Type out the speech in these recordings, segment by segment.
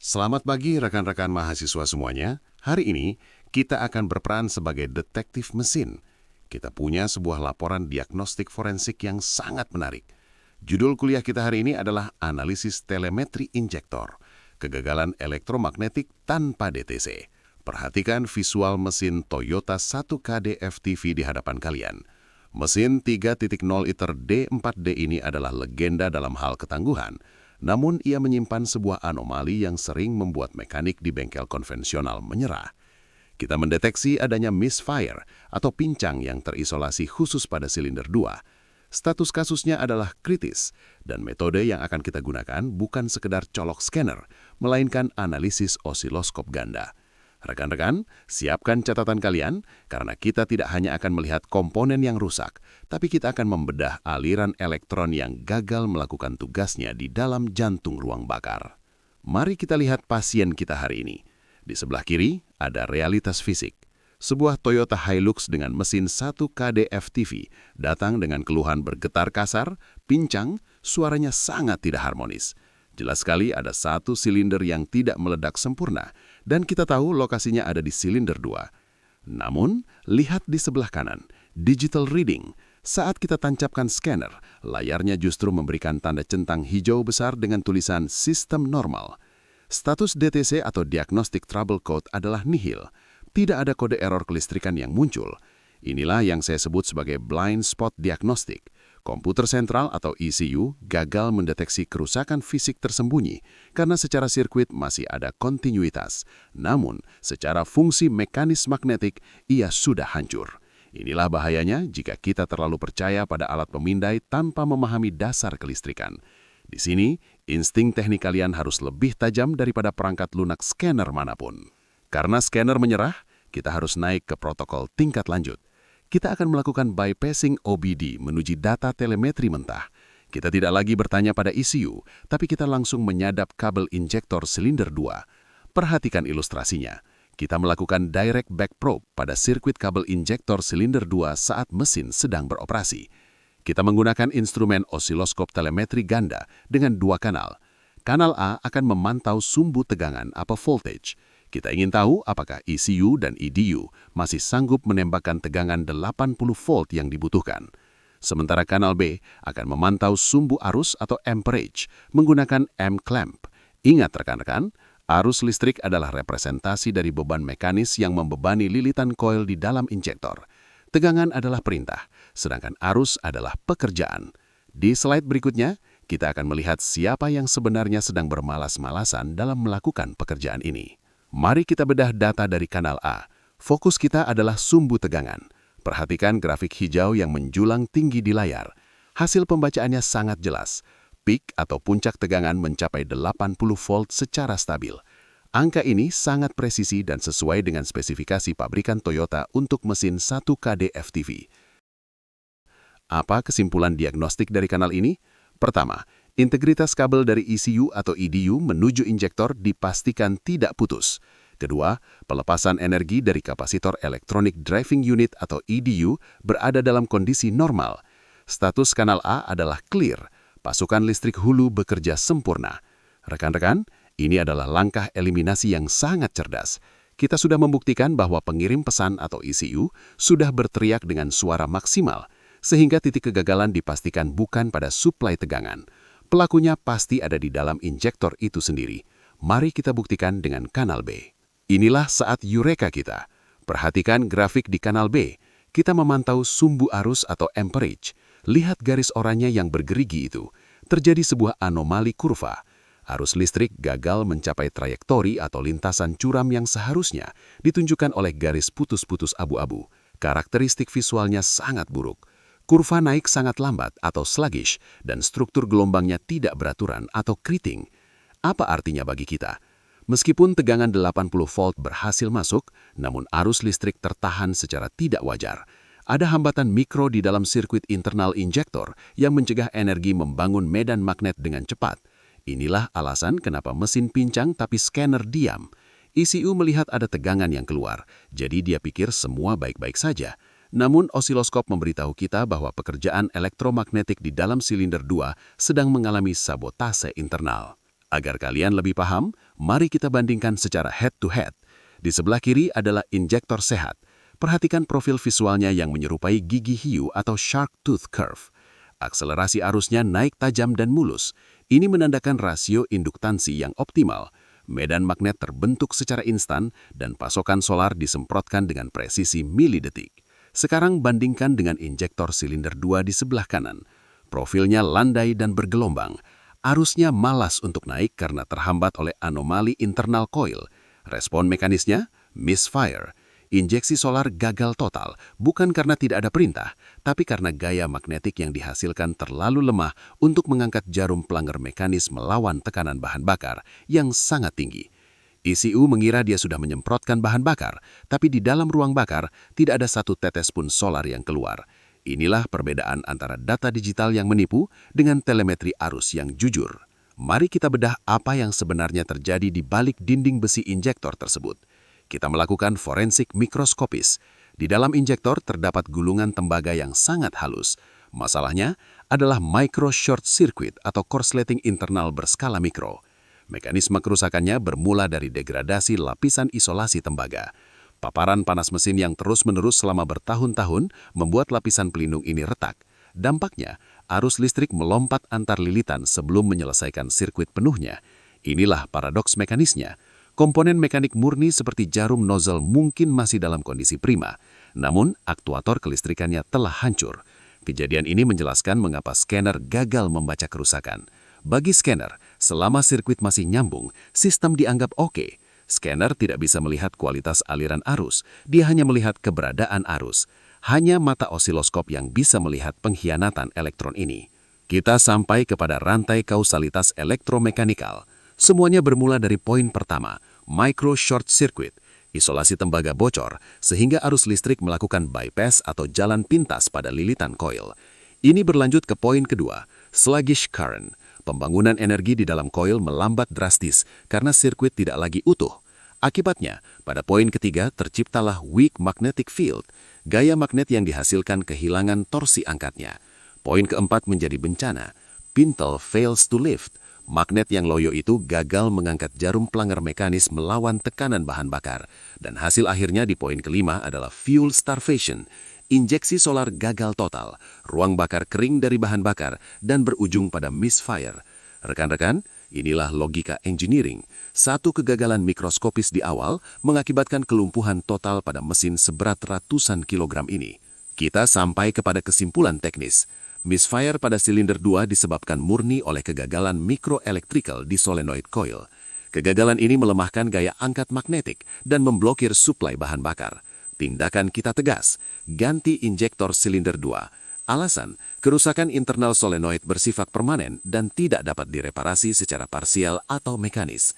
Selamat pagi rekan-rekan mahasiswa semuanya. Hari ini kita akan berperan sebagai detektif mesin. Kita punya sebuah laporan diagnostik forensik yang sangat menarik. Judul kuliah kita hari ini adalah Analisis Telemetri Injektor, Kegagalan Elektromagnetik Tanpa DTC. Perhatikan visual mesin Toyota 1KD FTV di hadapan kalian. Mesin 3.0 liter D4D ini adalah legenda dalam hal ketangguhan. Namun ia menyimpan sebuah anomali yang sering membuat mekanik di bengkel konvensional menyerah. Kita mendeteksi adanya misfire atau pincang yang terisolasi khusus pada silinder 2. Status kasusnya adalah kritis, dan metode yang akan kita gunakan bukan sekedar colok scanner, melainkan analisis osiloskop ganda. Rekan-rekan, siapkan catatan kalian, karena kita tidak hanya akan melihat komponen yang rusak, tapi kita akan membedah aliran elektron yang gagal melakukan tugasnya di dalam jantung ruang bakar. Mari kita lihat pasien kita hari ini. Di sebelah kiri ada realitas fisik. Sebuah Toyota Hilux dengan mesin 1KD FTV datang dengan keluhan bergetar kasar, pincang, suaranya sangat tidak harmonis. Jelas sekali ada satu silinder yang tidak meledak sempurna, dan kita tahu lokasinya ada di silinder 2. Namun, lihat di sebelah kanan, digital reading. Saat kita tancapkan scanner, layarnya justru memberikan tanda centang hijau besar dengan tulisan sistem normal. Status DTC atau Diagnostic Trouble Code adalah nihil. Tidak ada kode error kelistrikan yang muncul. Inilah yang saya sebut sebagai blind spot diagnostic. Komputer sentral atau ECU gagal mendeteksi kerusakan fisik tersembunyi karena secara sirkuit masih ada kontinuitas. Namun, secara fungsi mekanis magnetik, ia sudah hancur. Inilah bahayanya jika kita terlalu percaya pada alat pemindai tanpa memahami dasar kelistrikan. Di sini, insting teknik kalian harus lebih tajam daripada perangkat lunak scanner manapun. Karena scanner menyerah, kita harus naik ke protokol tingkat lanjut. Kita akan melakukan bypassing OBD menuju data telemetri mentah. Kita tidak lagi bertanya pada ECU, tapi kita langsung menyadap kabel injektor silinder 2. Perhatikan ilustrasinya. Kita melakukan direct back probe pada sirkuit kabel injektor silinder 2 saat mesin sedang beroperasi. Kita menggunakan instrumen osiloskop telemetri ganda dengan 2 kanal. Kanal A akan memantau sumbu tegangan atau voltage. Kita ingin tahu apakah ECU dan EDU masih sanggup menembakkan tegangan 80 volt yang dibutuhkan. Sementara kanal B akan memantau sumbu arus atau amperage menggunakan M-clamp. Ingat rekan-rekan, arus listrik adalah representasi dari beban mekanis yang membebani lilitan koil di dalam injektor. Tegangan adalah perintah, sedangkan arus adalah pekerjaan. Di slide berikutnya, kita akan melihat siapa yang sebenarnya sedang bermalas-malasan dalam melakukan pekerjaan ini. Mari kita bedah data dari kanal A. Fokus kita adalah sumbu tegangan. Perhatikan grafik hijau yang menjulang tinggi di layar. Hasil pembacaannya sangat jelas. Peak atau puncak tegangan mencapai 80 volt secara stabil. Angka ini sangat presisi dan sesuai dengan spesifikasi pabrikan Toyota untuk mesin 1KD FTV. Apa kesimpulan diagnostik dari kanal ini? Pertama, integritas kabel dari ECU atau EDU menuju injektor dipastikan tidak putus. Kedua, pelepasan energi dari kapasitor Electronic Driving Unit atau EDU berada dalam kondisi normal. Status kanal A adalah clear. Pasukan listrik hulu bekerja sempurna. Rekan-rekan, ini adalah langkah eliminasi yang sangat cerdas. Kita sudah membuktikan bahwa pengirim pesan atau ECU sudah berteriak dengan suara maksimal, sehingga titik kegagalan dipastikan bukan pada suplai tegangan. Pelakunya pasti ada di dalam injektor itu sendiri. Mari kita buktikan dengan kanal B. Inilah saat eureka kita. Perhatikan grafik di kanal B. Kita memantau sumbu arus atau amperage. Lihat garis oranye yang bergerigi itu. Terjadi sebuah anomali kurva. Arus listrik gagal mencapai trayektori atau lintasan curam yang seharusnya ditunjukkan oleh garis putus-putus abu-abu. Karakteristik visualnya sangat buruk. Kurva naik sangat lambat atau sluggish dan struktur gelombangnya tidak beraturan atau keriting. Apa artinya bagi kita? Meskipun tegangan 80 volt berhasil masuk, namun arus listrik tertahan secara tidak wajar. Ada hambatan mikro di dalam sirkuit internal injektor yang mencegah energi membangun medan magnet dengan cepat. Inilah alasan kenapa mesin pincang tapi scanner diam. ECU melihat ada tegangan yang keluar, jadi dia pikir semua baik-baik saja. Namun osiloskop memberitahu kita bahwa pekerjaan elektromagnetik di dalam silinder 2 sedang mengalami sabotase internal. Agar kalian lebih paham, mari kita bandingkan secara head-to-head. Di sebelah kiri adalah injektor sehat. Perhatikan profil visualnya yang menyerupai gigi hiu atau shark tooth curve. Akselerasi arusnya naik tajam dan mulus. Ini menandakan rasio induktansi yang optimal. Medan magnet terbentuk secara instan dan pasokan solar disemprotkan dengan presisi milidetik. Sekarang bandingkan dengan injektor silinder 2 di sebelah kanan. Profilnya landai dan bergelombang. Arusnya malas untuk naik karena terhambat oleh anomali internal coil. Respon mekanisnya, misfire. Injeksi solar gagal total, bukan karena tidak ada perintah, tapi karena gaya magnetik yang dihasilkan terlalu lemah untuk mengangkat jarum pelanggar mekanis melawan tekanan bahan bakar yang sangat tinggi. ECU mengira dia sudah menyemprotkan bahan bakar, tapi di dalam ruang bakar tidak ada satu tetes pun solar yang keluar. Inilah perbedaan antara data digital yang menipu dengan telemetri arus yang jujur. Mari kita bedah apa yang sebenarnya terjadi di balik dinding besi injektor tersebut. Kita melakukan forensik mikroskopis. Di dalam injektor terdapat gulungan tembaga yang sangat halus. Masalahnya adalah micro short circuit atau korsleting internal berskala mikro. Mekanisme kerusakannya bermula dari degradasi lapisan isolasi tembaga. Paparan panas mesin yang terus-menerus selama bertahun-tahun membuat lapisan pelindung ini retak. Dampaknya, arus listrik melompat antar lilitan sebelum menyelesaikan sirkuit penuhnya. Inilah paradoks mekanisnya. Komponen mekanik murni seperti jarum nozzle mungkin masih dalam kondisi prima, namun aktuator kelistrikannya telah hancur. Kejadian ini menjelaskan mengapa scanner gagal membaca kerusakan. Bagi scanner, selama sirkuit masih nyambung, sistem dianggap oke. Scanner tidak bisa melihat kualitas aliran arus, dia hanya melihat keberadaan arus. Hanya mata osiloskop yang bisa melihat pengkhianatan elektron ini. Kita sampai kepada rantai kausalitas elektromekanikal. Semuanya bermula dari poin pertama, micro short circuit, isolasi tembaga bocor, sehingga arus listrik melakukan bypass atau jalan pintas pada lilitan coil. Ini berlanjut ke poin kedua, sluggish current. Pembangunan energi di dalam coil melambat drastis karena sirkuit tidak lagi utuh. Akibatnya, pada poin ketiga terciptalah weak magnetic field, gaya magnet yang dihasilkan kehilangan torsi angkatnya. Poin keempat menjadi bencana, pintle fails to lift. Magnet yang loyo itu gagal mengangkat jarum pelanggar mekanis melawan tekanan bahan bakar. Dan hasil akhirnya di poin kelima adalah fuel starvation. Injeksi solar gagal total, ruang bakar kering dari bahan bakar, dan berujung pada misfire. Rekan-rekan, inilah logika engineering. Satu kegagalan mikroskopis di awal mengakibatkan kelumpuhan total pada mesin seberat ratusan kilogram ini. Kita sampai kepada kesimpulan teknis. Misfire pada silinder 2 disebabkan murni oleh kegagalan mikroelektrikal di solenoid coil. Kegagalan ini melemahkan gaya angkat magnetik dan memblokir suplai bahan bakar. Tindakan kita tegas, ganti injektor silinder 2. Alasan, kerusakan internal solenoid bersifat permanen dan tidak dapat direparasi secara parsial atau mekanis.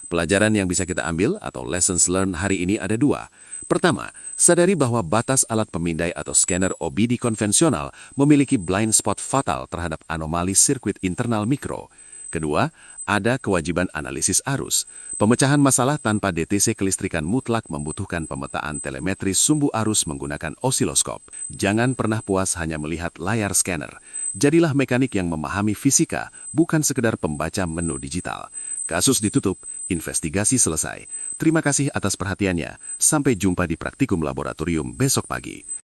Pelajaran yang bisa kita ambil atau lessons learned hari ini ada dua. Pertama, sadari bahwa batas alat pemindai atau scanner OBD konvensional memiliki blind spot fatal terhadap anomali sirkuit internal mikro. Kedua, ada kewajiban analisis arus. Pemecahan masalah tanpa DTC kelistrikan mutlak membutuhkan pemetaan telemetri sumbu arus menggunakan osiloskop. Jangan pernah puas hanya melihat layar scanner. Jadilah mekanik yang memahami fisika, bukan sekedar pembaca menu digital. Kasus ditutup, investigasi selesai. Terima kasih atas perhatiannya. Sampai jumpa di praktikum laboratorium besok pagi.